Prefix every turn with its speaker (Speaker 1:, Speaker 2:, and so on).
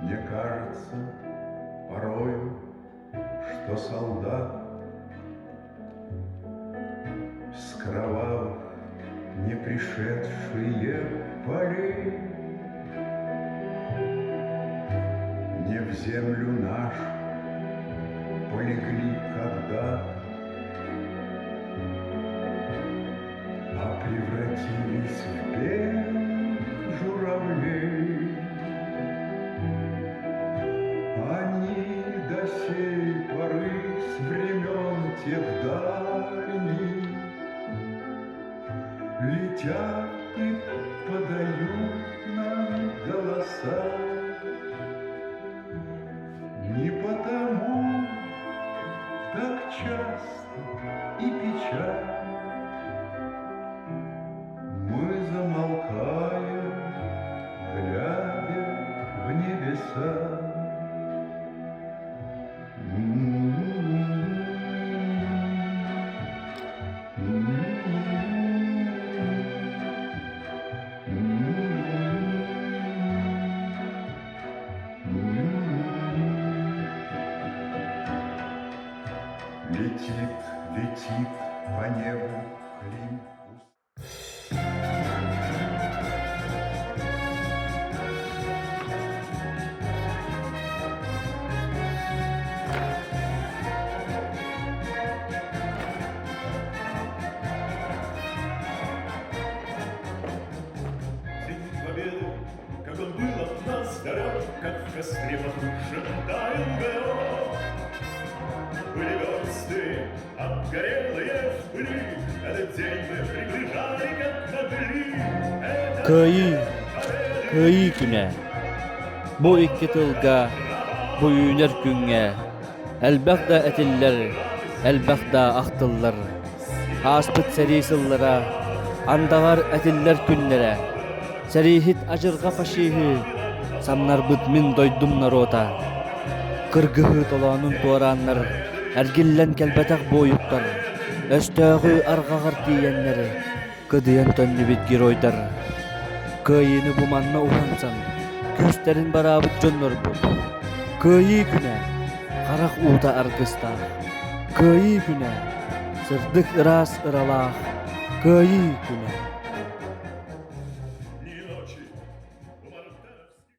Speaker 1: Мне кажется порою, что солдат с кровавых не пришедшие полей не в землю нашу полегли когда-то, а превратились в белых журавлей. Они до сей поры с времен тех дальних летят и подают нам голоса. Не потому так часто и печально мы замолкаем, глядя в небеса. Летит, летит по небу Клим.
Speaker 2: Победы, как он был от нас далек, как в костре потушен таял горох. Были версты, обгорелые в пыли, этот день мы приближали, как могли.
Speaker 3: Kıyı güne, bu iki tılga, bu yüner günge, elbaqda etiller, elbaqda aqtıllar, aspıt serisıllara, andavar etiller günlere, serihit acırga faşihi, samnar bıtmin doydum narota, kırgıhı tolanın tuaranlar, ergillen kelbetak boyuklar, östağı argağır diyenleri, kıdıyan tönlü bitgir oydar. Kıyını bu manna uhansan, gösterin barabıt jönler bul. Kıyı güne, qarak uta argısta. Kıyı güne, sırdık ıras ıralaq. Kıyı güne.